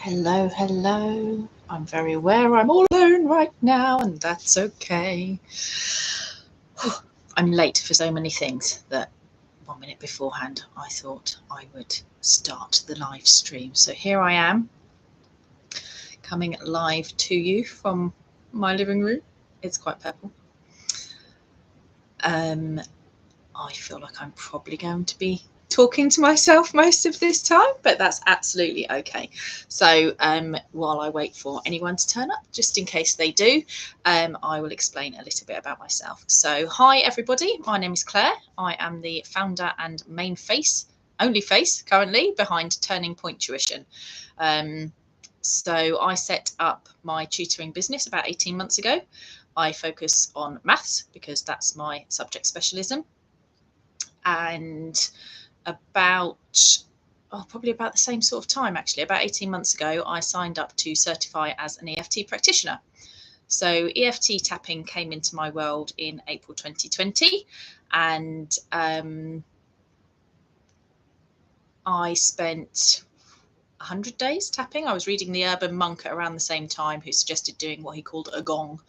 Hello, hello. I'm very aware I'm all alone right now, and that's okay. I'm late for so many things that 1 minute beforehand I thought I would start the live stream. So here I am, coming live to you from my living room. It's quite purple. I feel like I'm probably going to be talking to myself most of this time, but that's absolutely okay. So while I wait for anyone to turn up, just in case they do, I will explain a little bit about myself. So hi everybody, my name is Claire. I am the founder and main face, only face currently, behind Turning Point Tuition. So I set up my tutoring business about 18 months ago. I focus on maths because that's my subject specialism. And probably about the same sort of time, actually, about 18 months ago, I signed up to certify as an EFT practitioner. So EFT tapping came into my world in April 2020, and I spent 100 days tapping. I was reading The Urban Monk around the same time, who suggested doing what he called a gong,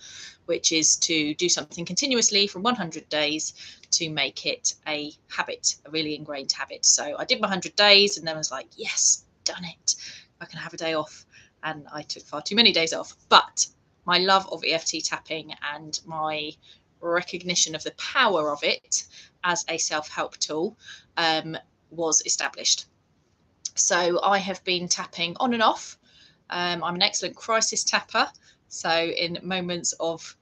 which is to do something continuously from 100 days to make it a habit, a really ingrained habit. So I did my 100 days and then was like, yes, done it. I can have a day off. And I took far too many days off. But my love of EFT tapping and my recognition of the power of it as a self-help tool was established. So I have been tapping on and off. I'm an excellent crisis tapper. So in moments of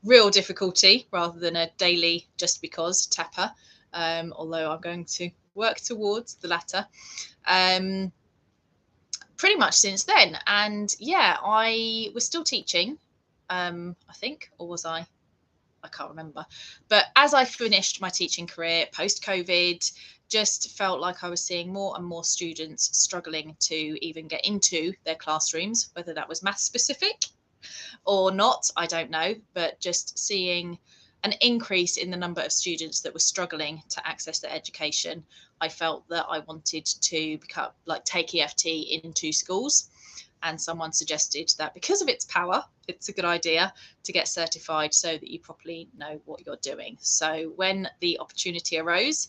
real difficulty rather than a daily just because tapper, although I'm going to work towards the latter, pretty much since then. And yeah, I was still teaching, I think, or was I? I can't remember. But as I finished my teaching career post-COVID, just felt like I was seeing more and more students struggling to even get into their classrooms, whether that was math specific or not, I don't know, but just seeing an increase in the number of students that were struggling to access their education, I felt that I wanted to take EFT into schools. And someone suggested that because of its power, it's a good idea to get certified so that you properly know what you're doing. So when the opportunity arose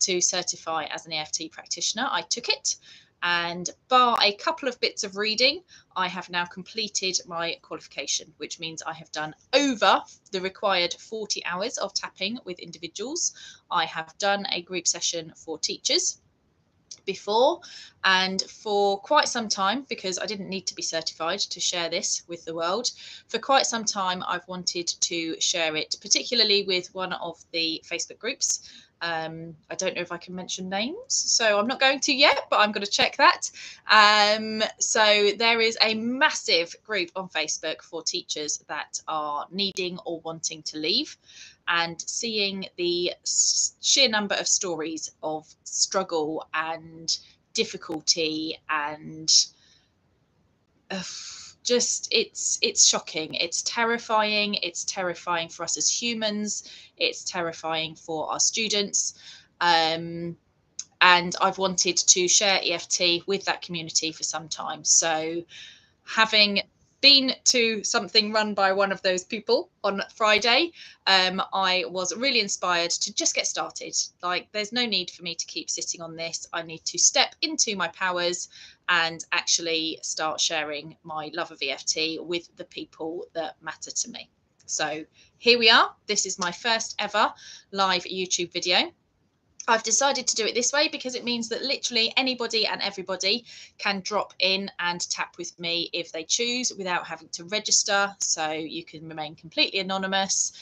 to certify as an EFT practitioner, I took it. And bar a couple of bits of reading, I have now completed my qualification, which means I have done over the required 40 hours of tapping with individuals. I have done a group session for teachers before, and for quite some time, because I didn't need to be certified to share this with the world, for quite some time I've wanted to share it, particularly with one of the Facebook groups. I don't know if I can mention names, so I'm not going to yet, but I'm going to check that. So there is a massive group on Facebook for teachers that are needing or wanting to leave, and seeing the sheer number of stories of struggle and difficulty and just it's shocking, it's terrifying for us as humans, it's terrifying for our students, and I've wanted to share EFT with that community for some time. So having been to something run by one of those people on Friday, I was really inspired to just get started. Like, there's no need for me to keep sitting on this. I need to step into my powers and actually start sharing my love of EFT with the people that matter to me. So here we are. This is my first ever live YouTube video. I've decided to do it this way because it means that literally anybody and everybody can drop in and tap with me if they choose without having to register. So you can remain completely anonymous.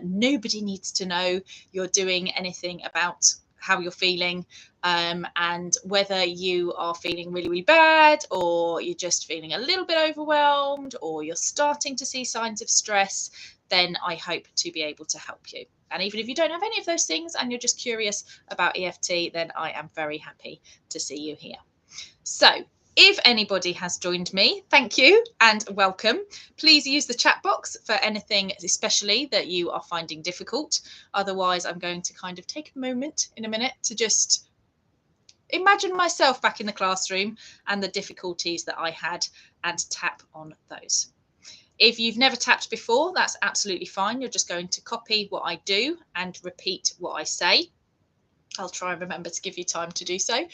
Nobody needs to know you're doing anything about how you're feeling, and whether you are feeling really, really bad, or you're just feeling a little bit overwhelmed, or you're starting to see signs of stress, then I hope to be able to help you. And even if you don't have any of those things and you're just curious about EFT, then I am very happy to see you here. So if anybody has joined me, thank you and welcome. Please use the chat box for anything especially that you are finding difficult. Otherwise, I'm going to kind of take a moment in a minute to just imagine myself back in the classroom and the difficulties that I had, and tap on those. If you've never tapped before, that's absolutely fine. You're just going to copy what I do and repeat what I say. I'll try and remember to give you time to do so.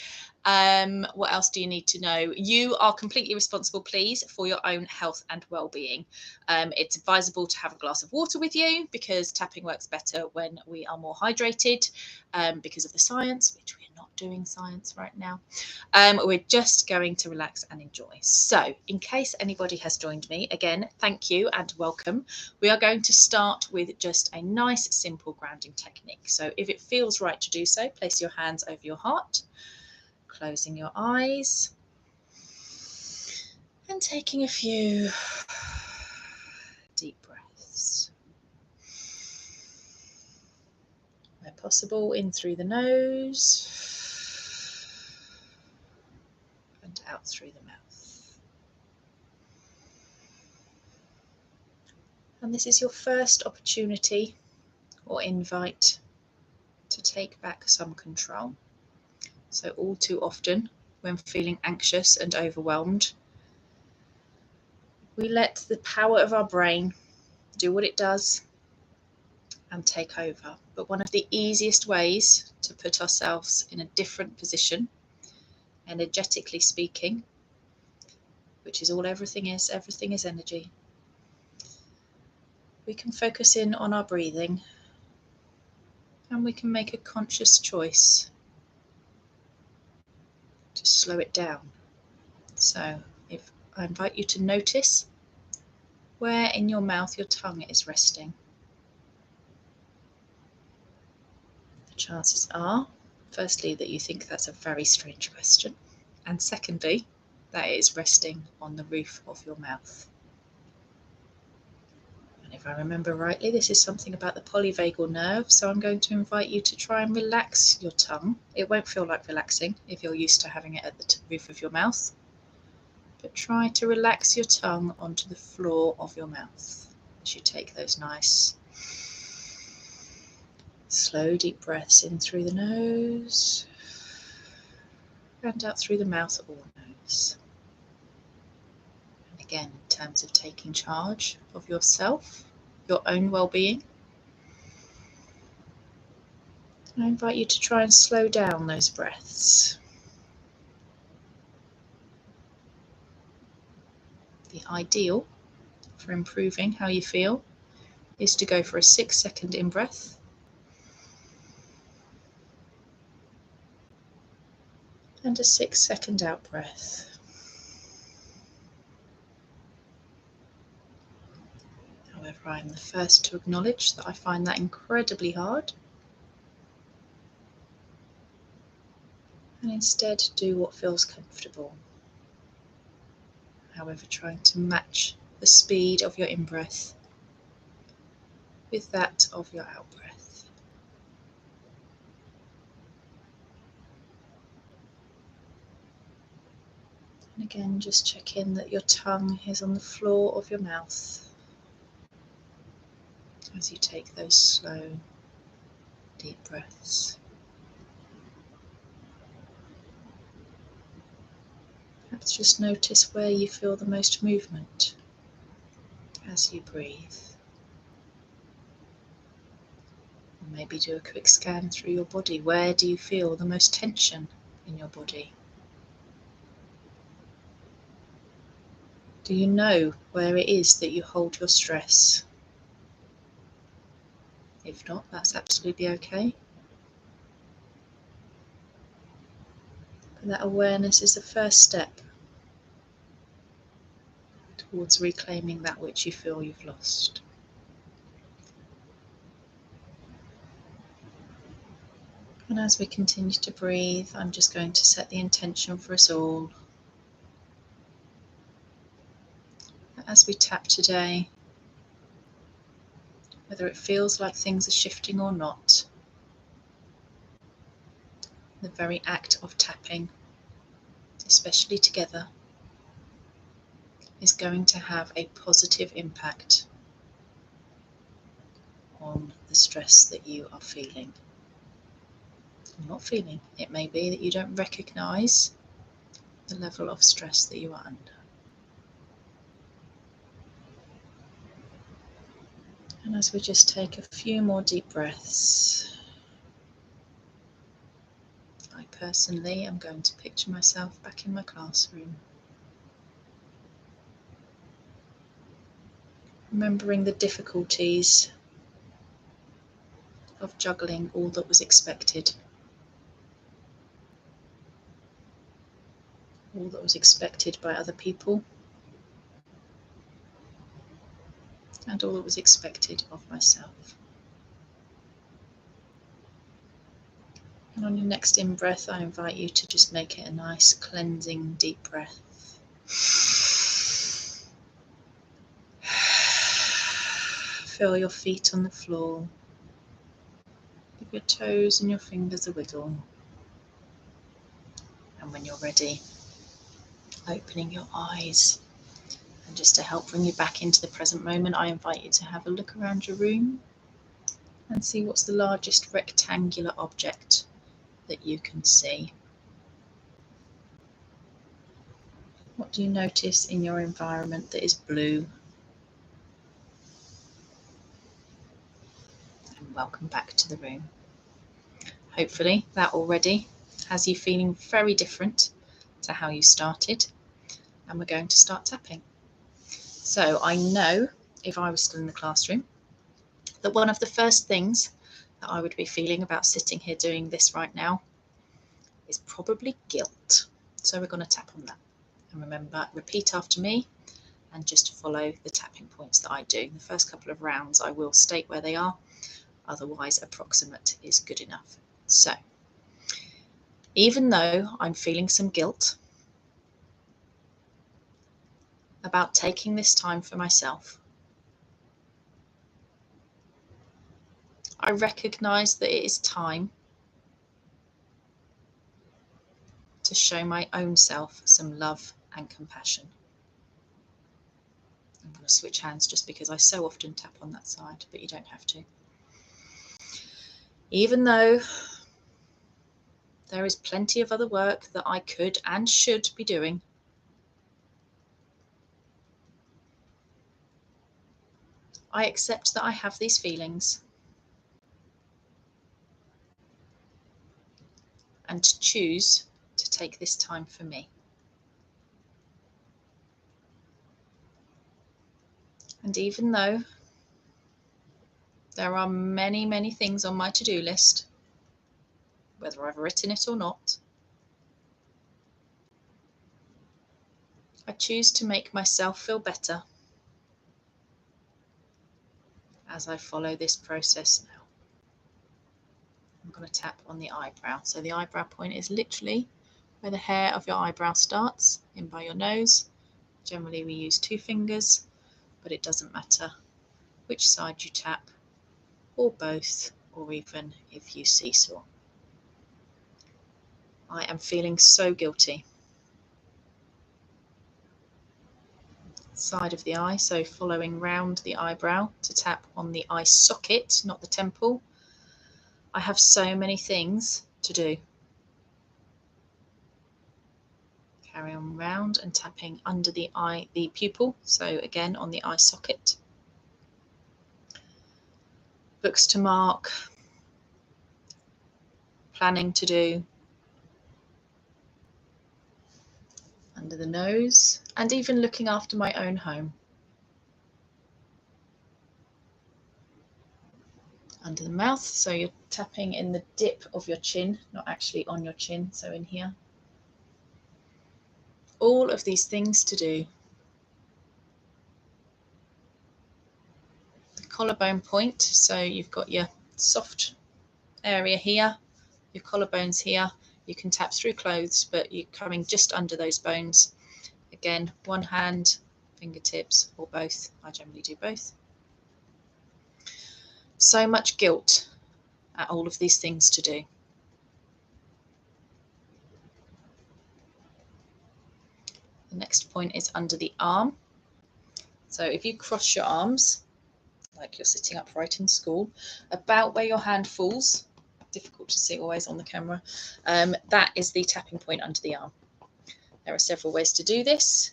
What else do you need to know? You are completely responsible, please, for your own health and well-being. It's advisable to have a glass of water with you, because tapping works better when we are more hydrated, because of the science, which we're not doing science right now. We're just going to relax and enjoy. So in case anybody has joined me, again, thank you and welcome. We are going to start with just a nice, simple grounding technique. So if it feels right to do so, place your hands over your heart, closing your eyes, and taking a few deep breaths. Where possible, in through the nose and out through the mouth. And this is your first opportunity or invite to take back some control. So all too often, when feeling anxious and overwhelmed, we let the power of our brain do what it does and take over. But one of the easiest ways to put ourselves in a different position, energetically speaking, which is all everything is energy, we can focus in on our breathing, and we can make a conscious choice to slow it down. So if I invite you to notice where in your mouth your tongue is resting. The chances are, firstly, that you think that's a very strange question, and secondly, that it is resting on the roof of your mouth. And if I remember rightly, this is something about the polyvagal nerve, so I'm going to invite you to try and relax your tongue. It won't feel like relaxing if you're used to having it at the roof of your mouth, but try to relax your tongue onto the floor of your mouth as you take those nice slow deep breaths in through the nose and out through the mouth or nose. And again, in terms of taking charge of yourself, your own well-being, I invite you to try and slow down those breaths. The ideal for improving how you feel is to go for a 6-second in-breath and a 6-second out-breath. However, I'm the first to acknowledge that I find that incredibly hard, and instead do what feels comfortable. However, trying to match the speed of your in-breath with that of your out-breath. And again, just check in that your tongue is on the floor of your mouth as you take those slow, deep breaths. Perhaps just notice where you feel the most movement as you breathe. Or maybe do a quick scan through your body. Where do you feel the most tension in your body? Do you know where it is that you hold your stress? If not, that's absolutely okay. But that awareness is the first step towards reclaiming that which you feel you've lost. And as we continue to breathe, I'm just going to set the intention for us all. As we tap today, whether it feels like things are shifting or not, the very act of tapping, especially together, is going to have a positive impact on the stress that you are feeling. or not feeling. It may be that you don't recognise the level of stress that you are under. And as we just take a few more deep breaths, I personally am going to picture myself back in my classroom, remembering the difficulties of juggling all that was expected. All that was expected by other people, and all that was expected of myself. And on your next in-breath, I invite you to just make it a nice cleansing deep breath. Feel your feet on the floor. Give your toes and your fingers a wiggle. And when you're ready, opening your eyes. And just to help bring you back into the present moment, I invite you to have a look around your room and see what's the largest rectangular object that you can see. What do you notice in your environment that is blue? And welcome back to the room. Hopefully that already has you feeling very different to how you started, and we're going to start tapping. So I know, if I was still in the classroom, that one of the first things that I would be feeling about sitting here doing this right now is probably guilt. So we're going to tap on that. And remember, repeat after me and just follow the tapping points that I do. The first couple of rounds I will state where they are, otherwise approximate is good enough. So, even though I'm feeling some guilt about taking this time for myself, I recognise that it is time to show my own self some love and compassion. I'm going to switch hands just because I so often tap on that side, but you don't have to. Even though there is plenty of other work that I could and should be doing, I accept that I have these feelings and choose to take this time for me. And even though there are many, many things on my to-do list, whether I've written it or not, I choose to make myself feel better as I follow this process now. I'm going to tap on the eyebrow. So the eyebrow point is literally where the hair of your eyebrow starts, in by your nose. Generally we use 2 fingers, but it doesn't matter which side you tap, or both, or even if you seesaw. I am feeling so guilty. Side of the eye, so following round the eyebrow to tap on the eye socket, not the temple. I have so many things to do. Carry on round and tapping under the eye, the pupil, so again on the eye socket. Books to mark, planning to do, under the nose, and even looking after my own home. Under the mouth, so you're tapping in the dip of your chin, not actually on your chin, so in here. All of these things to do. The collarbone point, so you've got your soft area here, your collarbones here. You can tap through clothes, but you're coming just under those bones. Again, one hand, fingertips, or both. I generally do both. So much guilt at all of these things to do. The next point is under the arm. So if you cross your arms, like you're sitting upright in school, about where your hand falls, difficult to see always on the camera. That is the tapping point under the arm. There are several ways to do this.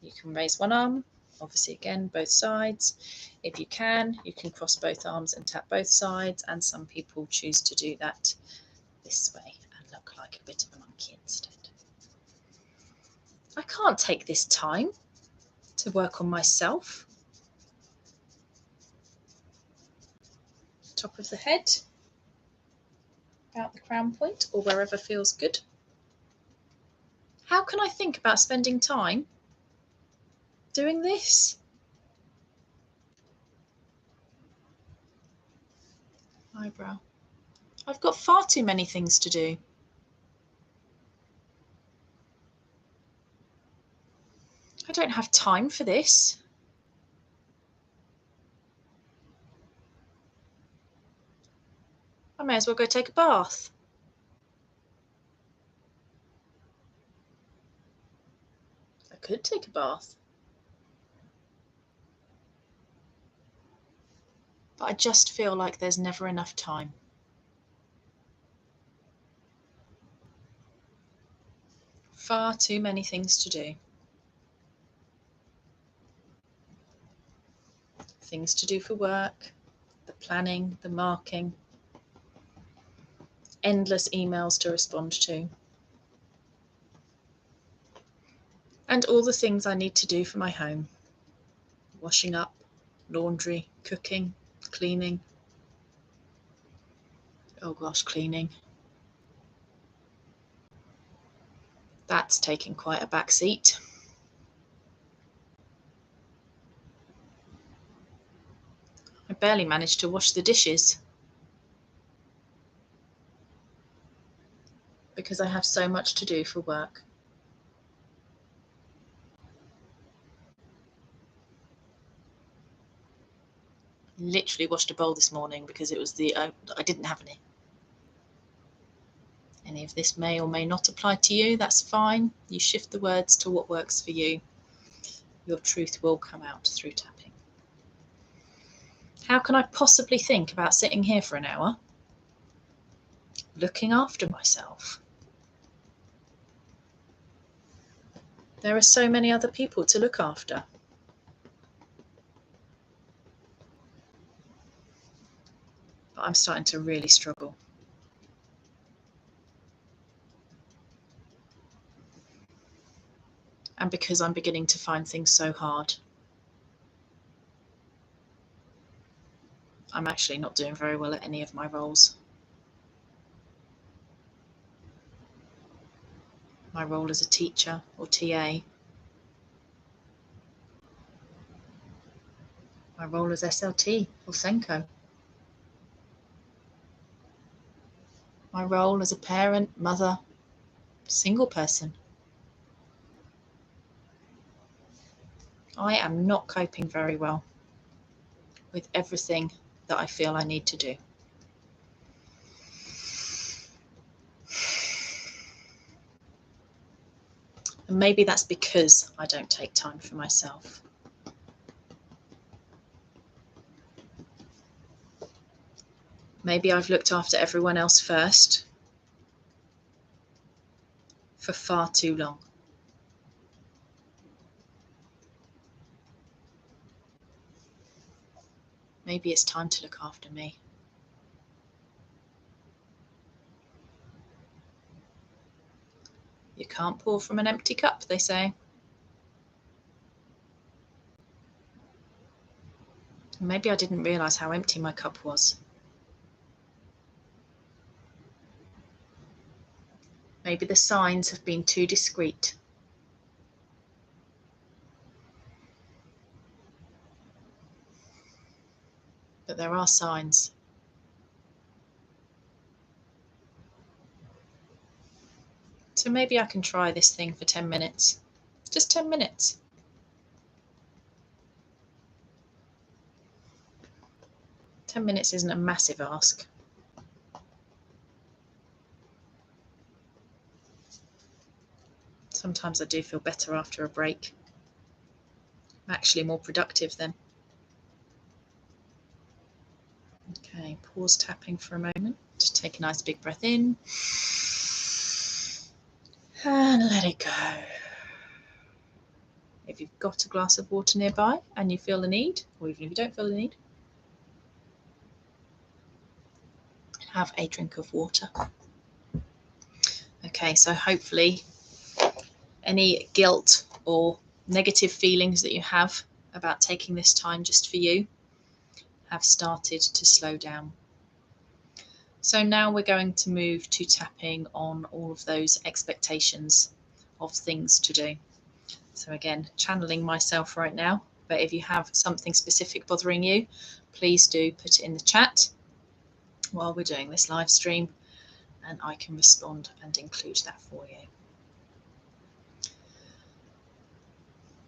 You can raise one arm, obviously again both sides. If you can cross both arms and tap both sides, and some people choose to do that this way and look like a bit of a monkey instead. I can't take this time to work on myself. Top of the head, about the crown point or wherever feels good. How can I think about spending time doing this? Eyebrow. I've got far too many things to do. I don't have time for this. I may as well go take a bath. I could take a bath. But I just feel like there's never enough time. Far too many things to do. Things to do for work, the planning, the marking, endless emails to respond to, and all the things I need to do for my home. Washing up, laundry, cooking, cleaning. Oh gosh, cleaning. That's taking quite a back seat. I barely managed to wash the dishes because I have so much to do for work. Literally washed a bowl this morning because it was I didn't have any. Any of this may or may not apply to you. That's fine. You shift the words to what works for you. Your truth will come out through tapping. How can I possibly think about sitting here for an hour looking after myself? There are so many other people to look after. But I'm starting to really struggle. And because I'm beginning to find things so hard, I'm actually not doing very well at any of my roles. My role as a teacher or TA, my role as SLT or Senko, my role as a parent, mother, single person. I am not coping very well with everything that I feel I need to do. And maybe that's because I don't take time for myself. Maybe I've looked after everyone else first for far too long. Maybe it's time to look after me. You can't pour from an empty cup, they say. Maybe I didn't realise how empty my cup was. Maybe the signs have been too discreet. But there are signs. So maybe I can try this thing for 10 minutes. Just 10 minutes. Ten minutes isn't a massive ask. Sometimes I do feel better after a break. I'm actually more productive then. Okay, pause tapping for a moment. Just take a nice big breath in and let it go. If you've got a glass of water nearby and you feel the need, or even if you don't feel the need, have a drink of water. Okay, so hopefully any guilt or negative feelings that you have about taking this time just for you have started to slow down. So now we're going to move to tapping on all of those expectations of things to do. So again, channeling myself right now, but if you have something specific bothering you, please do put it in the chat while we're doing this live stream, and I can respond and include that for you.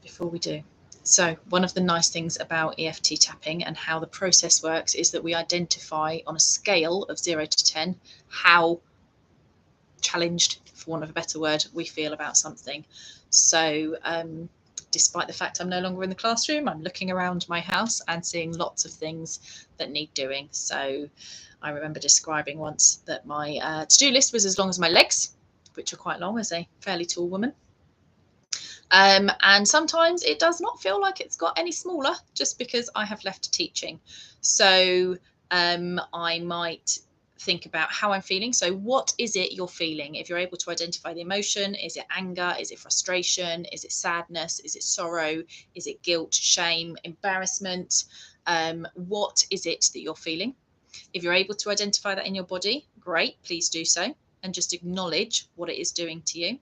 Before we do, so one of the nice things about EFT tapping and how the process works is that we identify on a scale of 0 to 10 how challenged, for want of a better word, we feel about something. So despite the fact I'm no longer in the classroom, I'm looking around my house and seeing lots of things that need doing. So I remember describing once that my to-do list was as long as my legs, which are quite long as a fairly tall woman. And sometimes it does not feel like it's got any smaller just because I have left teaching. So I might think about how I'm feeling. So what is it you're feeling? If you're able to identify the emotion, is it anger? Is it frustration? Is it sadness? Is it sorrow? Is it guilt, shame, embarrassment? What is it that you're feeling? If you're able to identify that in your body, great, please do so. And just acknowledge what it is doing to you.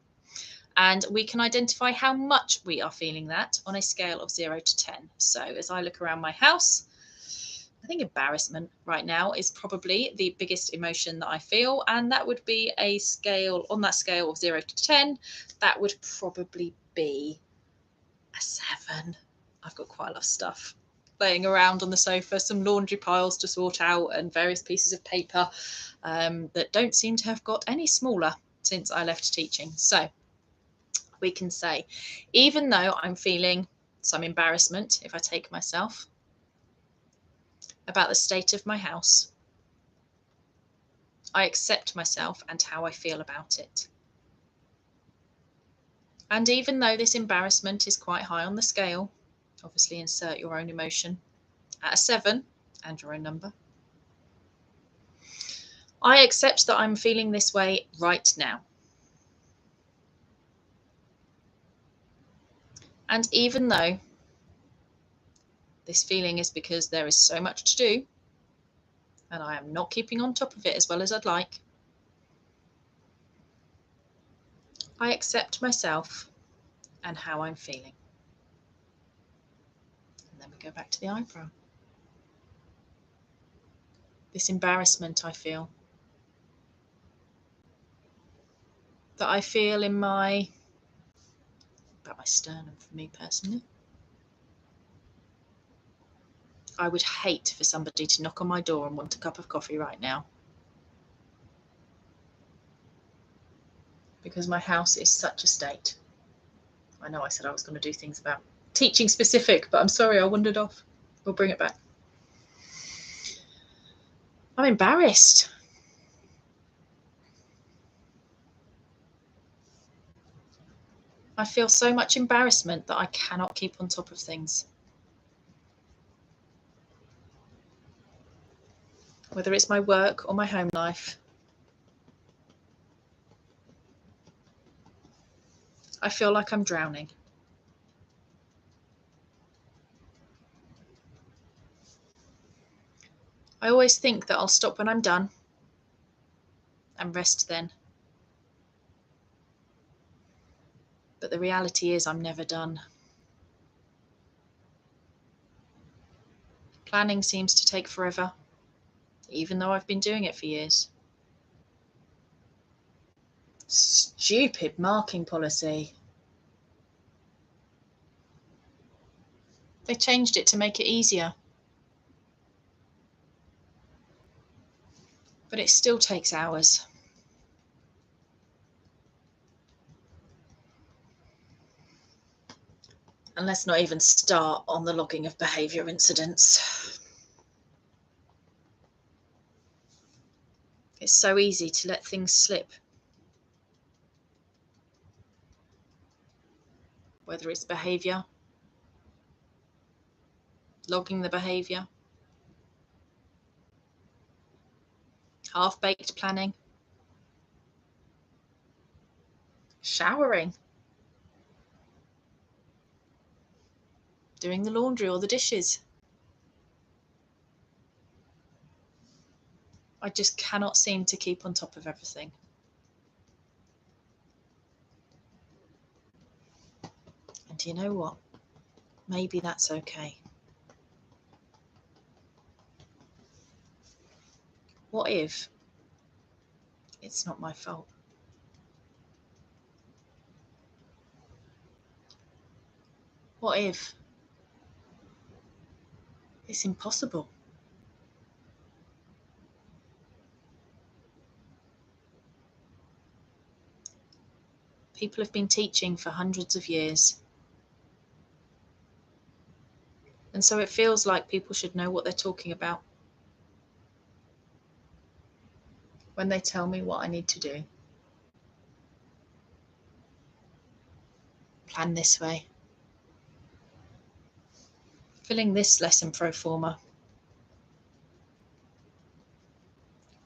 And we can identify how much we are feeling that on a scale of 0 to 10. So as I look around my house, I think embarrassment right now is probably the biggest emotion that I feel. And that would be a scale, on that scale of 0 to 10, that would probably be a 7. I've got quite a lot of stuff laying around on the sofa, some laundry piles to sort out and various pieces of paper that don't seem to have got any smaller since I left teaching. So we can say, even though I'm feeling some embarrassment, if I take myself, about the state of my house, I accept myself and how I feel about it. And even though this embarrassment is quite high on the scale, obviously insert your own emotion, at a 7 and your own number, I accept that I'm feeling this way right now. And even though this feeling is because there is so much to do and I am not keeping on top of it as well as I'd like, I accept myself and how I'm feeling. And then we go back to the eyebrow. This embarrassment I feel, that I feel in about my sternum for me personally. I would hate for somebody to knock on my door and want a cup of coffee right now. Because my house is such a state. I know I said I was going to do things about teaching specific, but I'm sorry, I wandered off. We'll bring it back. I'm embarrassed. I feel so much embarrassment that I cannot keep on top of things. Whether it's my work or my home life. I feel like I'm drowning. I always think that I'll stop when I'm done and rest then. But the reality is I'm never done. Planning seems to take forever, even though I've been doing it for years. Stupid marking policy. They changed it to make it easier. But it still takes hours. And let's not even start on the logging of behaviour incidents. so easy to let things slip. Whether it's behaviour, logging the behaviour, half-baked planning, showering, doing the laundry or the dishes. I just cannot seem to keep on top of everything. And you know what? Maybe that's okay. What if it's not my fault? What if it's impossible? People have been teaching for hundreds of years. And so it feels like people should know what they're talking about when they tell me what I need to do. Plan this way. Filling this lesson pro forma.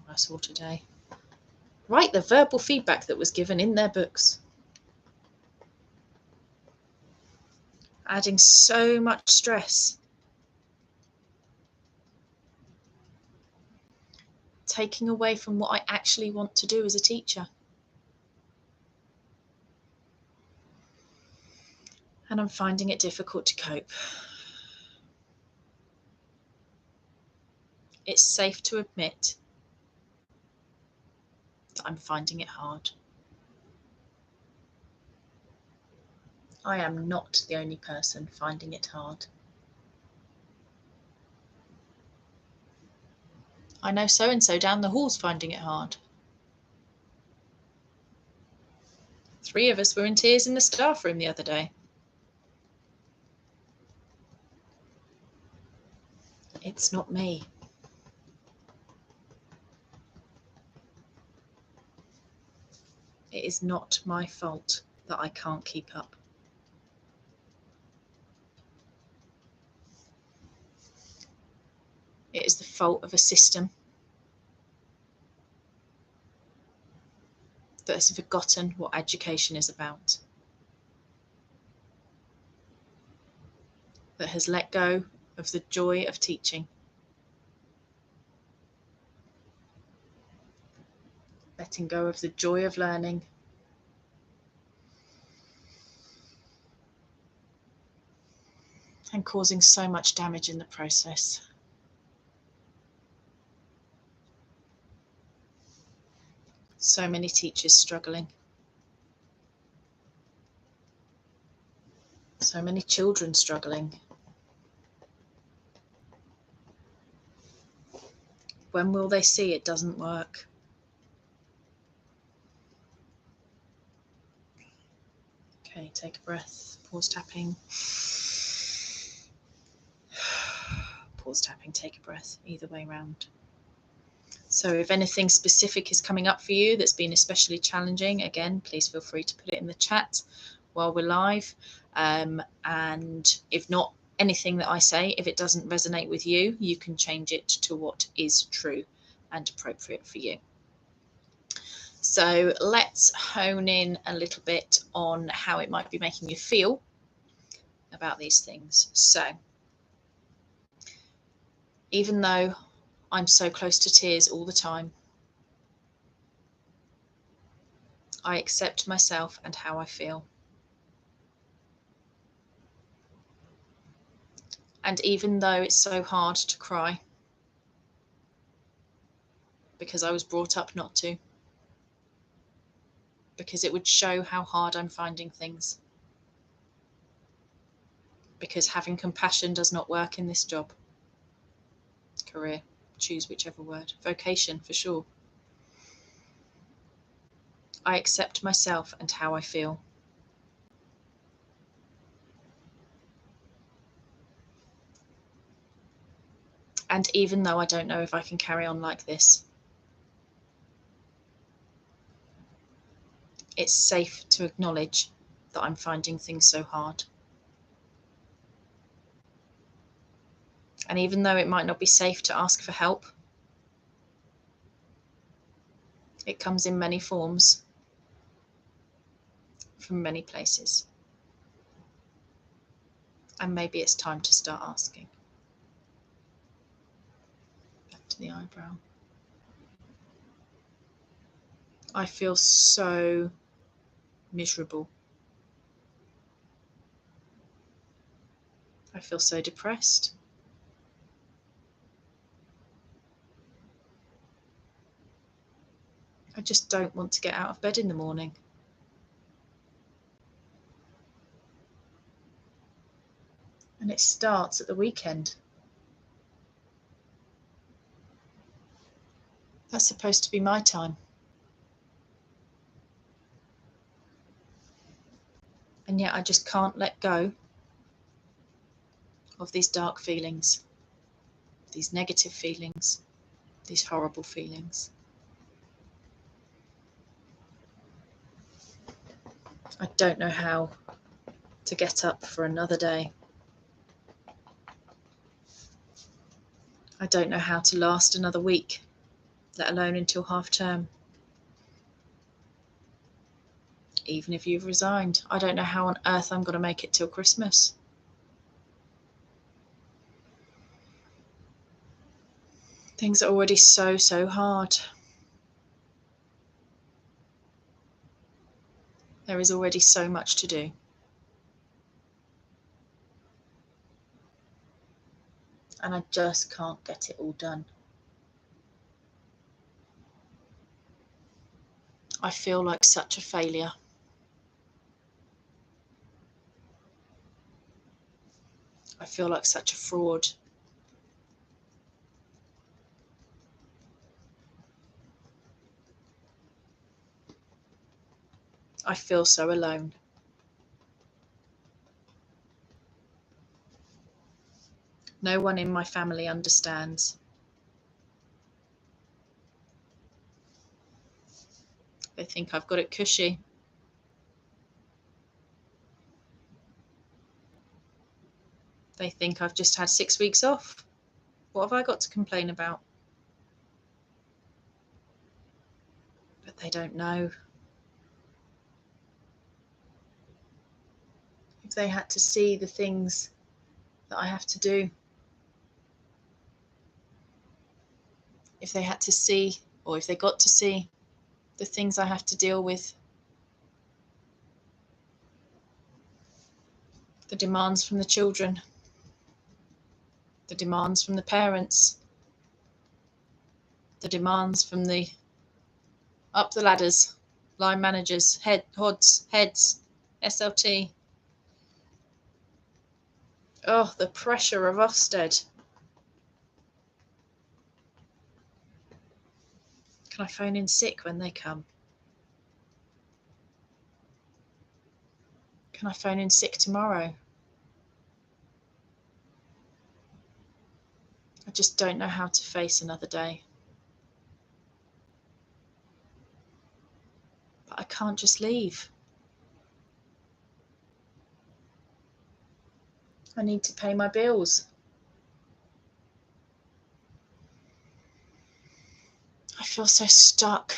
I saw today. Write the verbal feedback that was given in their books. Adding so much stress. Taking away from what I actually want to do as a teacher. And I'm finding it difficult to cope. It's safe to admit that I'm finding it hard. I am not the only person finding it hard. I know so-and-so down the hall's finding it hard. 3 of us were in tears in the staff room the other day. It's not me. It is not my fault that I can't keep up. It is the fault of a system that has forgotten what education is about, that has let go of the joy of teaching, letting go of the joy of learning, and causing so much damage in the process. So many teachers struggling. So many children struggling. When will they see it doesn't work? Okay, take a breath. Pause tapping. Pause tapping, take a breath, either way round. So if anything specific is coming up for you that's been especially challenging, again, please feel free to put it in the chat while we're live. And if not anything that I say, if it doesn't resonate with you, you can change it to what is true and appropriate for you. So let's hone in a little bit on how it might be making you feel about these things. So even though I'm so close to tears all the time, I accept myself and how I feel. And even though it's so hard to cry, because I was brought up not to, because it would show how hard I'm finding things, because having compassion does not work in this job, career, choose whichever word, vocation for sure. I accept myself and how I feel. And even though I don't know if I can carry on like this, it's safe to acknowledge that I'm finding things so hard. And even though it might not be safe to ask for help, it comes in many forms, from many places. And maybe it's time to start asking. Back to the eyebrow. I feel so miserable. I feel so depressed. I just don't want to get out of bed in the morning. And it starts at the weekend. That's supposed to be my time. And yet I just can't let go of these dark feelings, these negative feelings, these horrible feelings. I don't know how to get up for another day. I don't know how to last another week, let alone until half term. Even if you've resigned, I don't know how on earth I'm going to make it till Christmas. Things are already so hard. There is already so much to do. And I just can't get it all done. I feel like such a failure. I feel like such a fraud. I feel so alone. No one in my family understands. They think I've got it cushy. They think I've just had 6 weeks off. What have I got to complain about? But they don't know. If they had to see the things that I have to do, if they had to see, or if they got to see the things I have to deal with, the demands from the children, the demands from the parents, the demands from the up the ladders, line managers, heads, SLT. Oh, the pressure of Ofsted. Can I phone in sick when they come? Can I phone in sick tomorrow? I just don't know how to face another day. But I can't just leave. I need to pay my bills. I feel so stuck.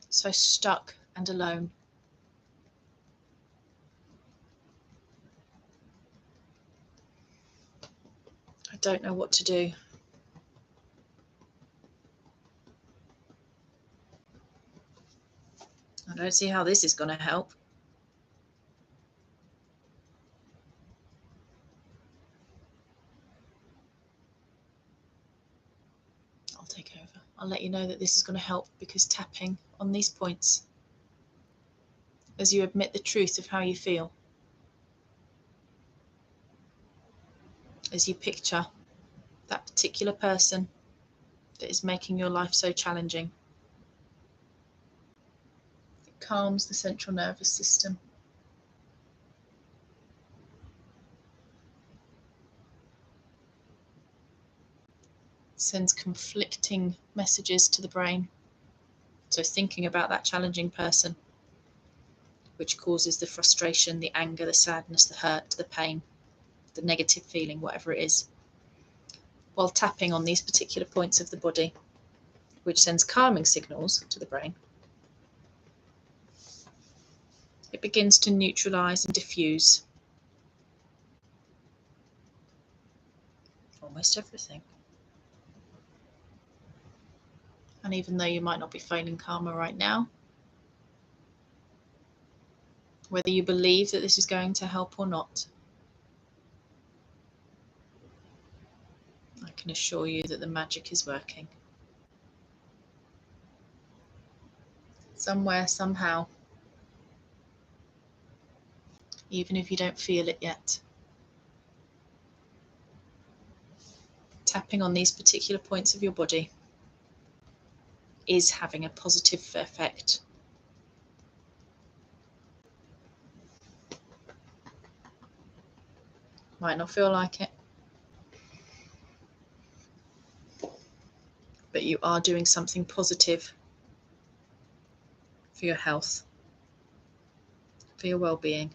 So stuck and alone. I don't know what to do. I don't see how this is going to help. I'll take over. I'll let you know that this is going to help, because tapping on these points, as you admit the truth of how you feel, as you picture that particular person that is making your life so challenging, it calms the central nervous system. sends conflicting messages to the brain. So thinking about that challenging person, which causes the frustration, the anger, the sadness, the hurt, the pain, the negative feeling, whatever it is, while tapping on these particular points of the body, which sends calming signals to the brain, it begins to neutralize and diffuse almost everything. And even though you might not be feeling calmer right now, whether you believe that this is going to help or not, I can assure you that the magic is working. Somewhere, somehow, even if you don't feel it yet. Tapping on these particular points of your body is having a positive effect. Might not feel like it, but you are doing something positive for your health, for your well-being.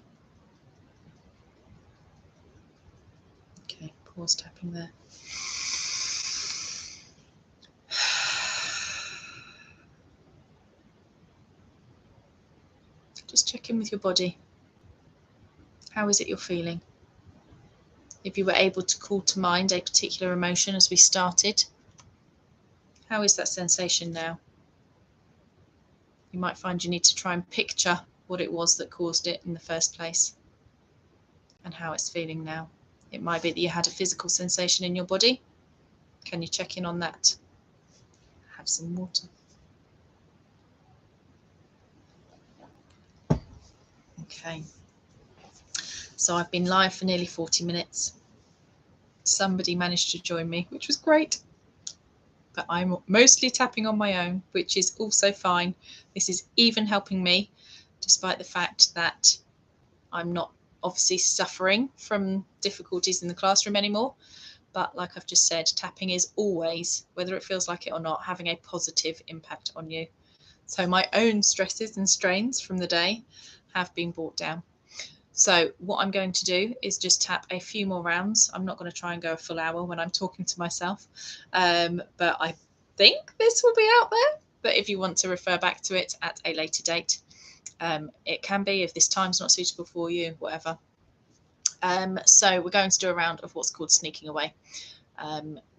Okay, pause tapping there. Just check in with your body. How is it you're feeling? If you were able to call to mind a particular emotion as we started, how is that sensation now? You might find you need to try and picture what it was that caused it in the first place and how it's feeling now. It might be that you had a physical sensation in your body. Can you check in on that? Have some water. Okay. So I've been live for nearly 40 minutes. Somebody managed to join me, which was great. But I'm mostly tapping on my own, which is also fine. This is even helping me, despite the fact that I'm not obviously suffering from difficulties in the classroom anymore. But like I've just said, tapping is always, whether it feels like it or not, having a positive impact on you. So my own stresses and strains from the day have been brought down. So what I'm going to do is just tap a few more rounds. I'm not going to try and go a full hour when I'm talking to myself, but I think this will be out there. But if you want to refer back to it at a later date, it can be, if this time's not suitable for you, whatever. So we're going to do a round of what's called sneaking away,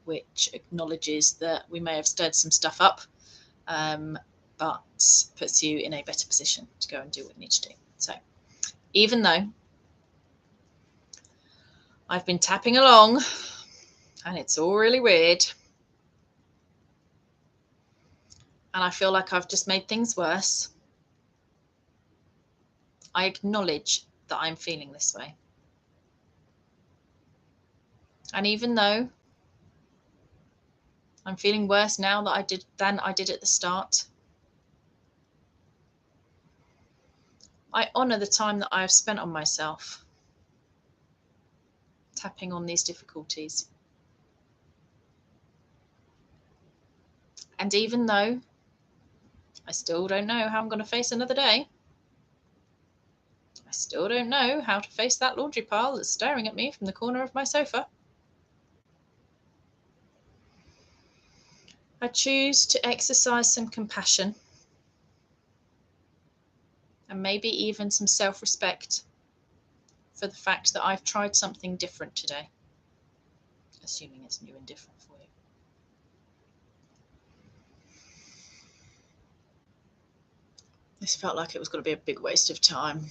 which acknowledges that we may have stirred some stuff up, but puts you in a better position to go and do what you need to do. So even though I've been tapping along and it's all really weird, and I feel like I've just made things worse, I acknowledge that I'm feeling this way. And even though I'm feeling worse now than I did at the start, I honour the time that I have spent on myself, tapping on these difficulties. And even though I still don't know how I'm going to face another day, I still don't know how to face that laundry pile that's staring at me from the corner of my sofa, I choose to exercise some compassion and maybe even some self-respect for the fact that I've tried something different today, assuming it's new and different for you. This felt like it was going to be a big waste of time.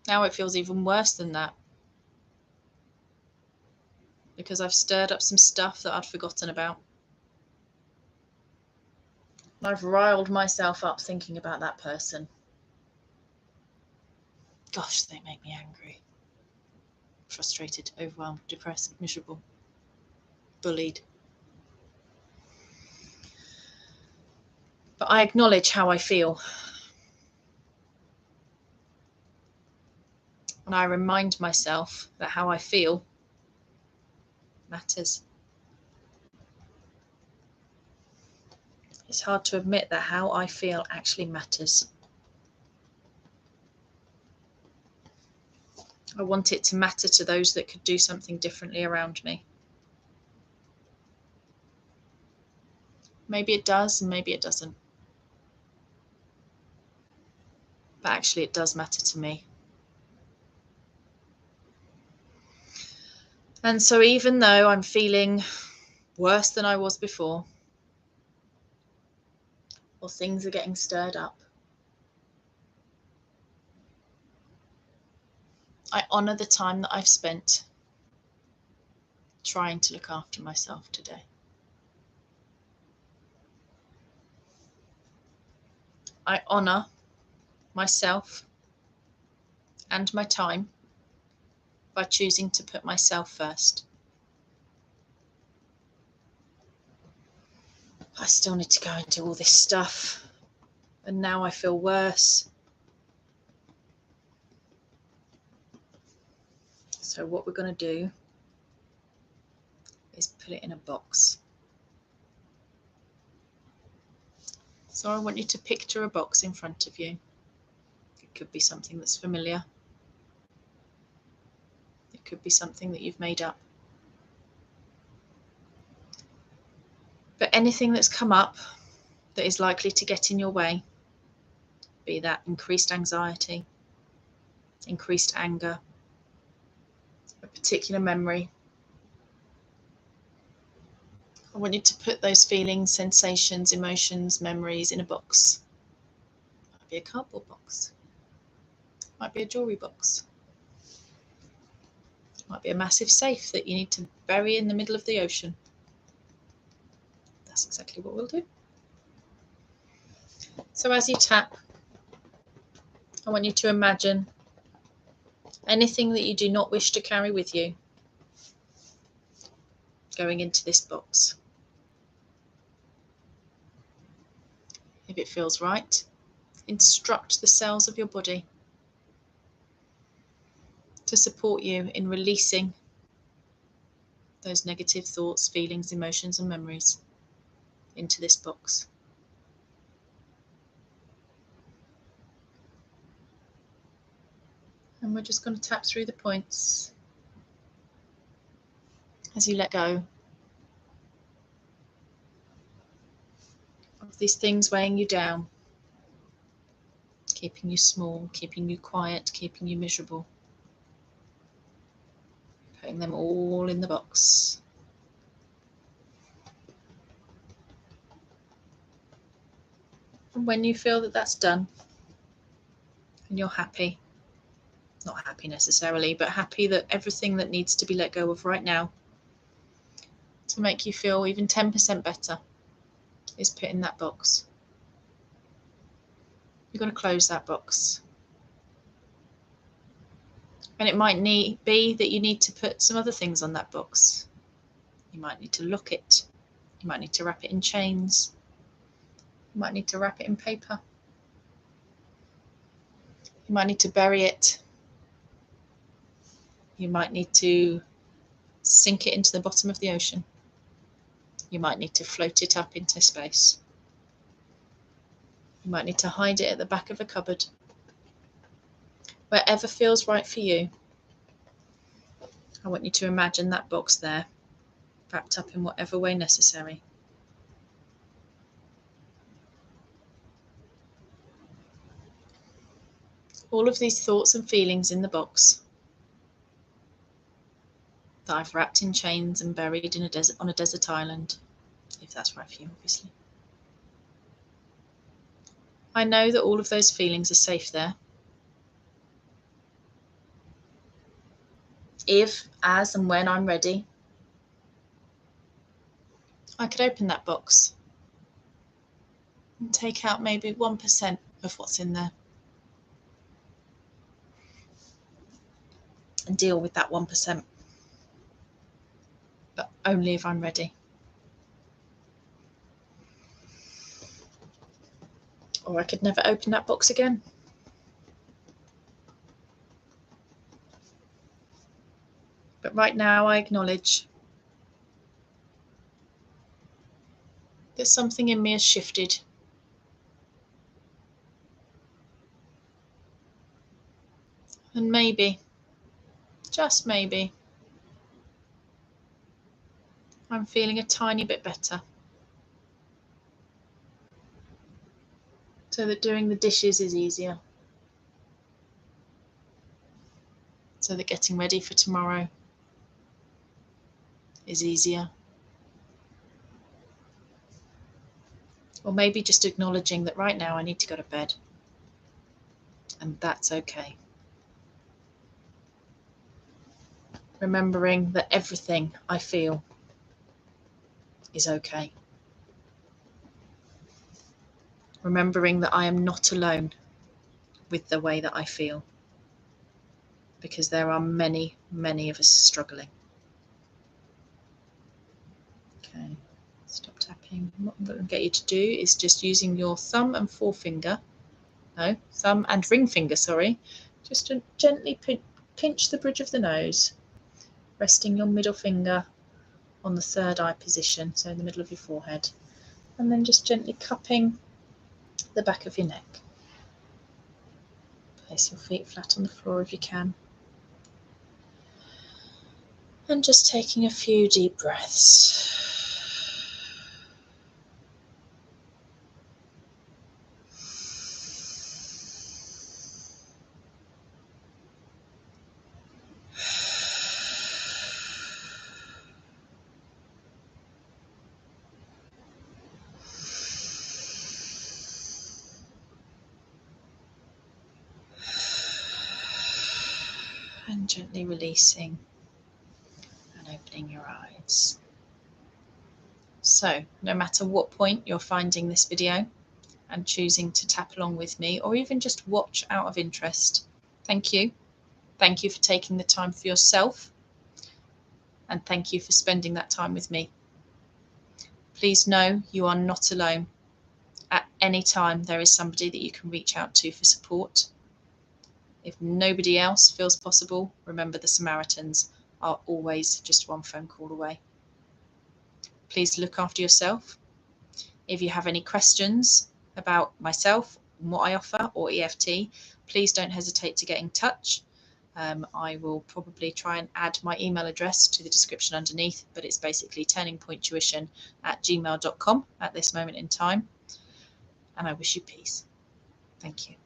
Now it feels even worse than that, because I've stirred up some stuff that I'd forgotten about. I've riled myself up thinking about that person. Gosh, they make me angry, frustrated, overwhelmed, depressed, miserable, bullied. But I acknowledge how I feel. And I remind myself that how I feel matters. It's hard to admit that how I feel actually matters. I want it to matter to those that could do something differently around me. Maybe it does and maybe it doesn't. But actually it does matter to me. And so even though I'm feeling worse than I was before, or things are getting stirred up, I honour the time that I've spent trying to look after myself today. I honour myself and my time by choosing to put myself first. I still need to go and do all this stuff, and now I feel worse. So what we're going to do is put it in a box. So I want you to picture a box in front of you. It could be something that's familiar. It could be something that you've made up. But anything that's come up that is likely to get in your way, be that increased anxiety, increased anger, a particular memory, I want you to put those feelings, sensations, emotions, memories in a box. It might be a cardboard box. It might be a jewellery box. It might be a massive safe that you need to bury in the middle of the ocean. That's exactly what we'll do. So as you tap, I want you to imagine anything that you do not wish to carry with you going into this box. If it feels right, instruct the cells of your body to support you in releasing those negative thoughts, feelings, emotions, and memories into this box. And we're just going to tap through the points as you let go of these things weighing you down, keeping you small, keeping you quiet, keeping you miserable. Putting them all in the box. And when you feel that that's done, and you're happy, not happy necessarily, but happy that everything that needs to be let go of right now to make you feel even 10% better is put in that box. You're going to close that box. And it might be that you need to put some other things on that box. You might need to lock it. You might need to wrap it in chains. You might need to wrap it in paper. You might need to bury it. You might need to sink it into the bottom of the ocean. You might need to float it up into space. You might need to hide it at the back of a cupboard. Wherever feels right for you, I want you to imagine that box there, wrapped up in whatever way necessary. All of these thoughts and feelings in the box that I've wrapped in chains and buried in on a desert island, if that's right for you, obviously. I know that all of those feelings are safe there. If, as and when I'm ready, I could open that box and take out maybe 1% of what's in there and deal with that 1%, but only if I'm ready. Or I could never open that box again. But right now I acknowledge that something in me has shifted. And maybe, just maybe, I'm feeling a tiny bit better. So that doing the dishes is easier. So that getting ready for tomorrow is easier. Or maybe just acknowledging that right now I need to go to bed. And that's okay. Remembering that everything I feel is okay. Remembering that I am not alone with the way that I feel, because there are many, many of us struggling. Okay, stop tapping. What I'm going to get you to do is just using your thumb and forefinger, no, thumb and ring finger, sorry, just to gently pinch the bridge of the nose, resting your middle finger on the third eye position, so in the middle of your forehead, and then just gently cupping the back of your neck. Place your feet flat on the floor if you can. And just taking a few deep breaths. And gently releasing and opening your eyes. So, no matter what point you're finding this video and choosing to tap along with me, or even just watch out of interest, thank you. Thank you for taking the time for yourself, and thank you for spending that time with me. Please know you are not alone. At any time, there is somebody that you can reach out to for support. If nobody else feels possible, remember the Samaritans are always just one phone call away. Please look after yourself. If you have any questions about myself, what I offer, or EFT, please don't hesitate to get in touch. I will probably try and add my email address to the description underneath, but it's basically turningpointtuition@gmail.com at this moment in time. And I wish you peace. Thank you.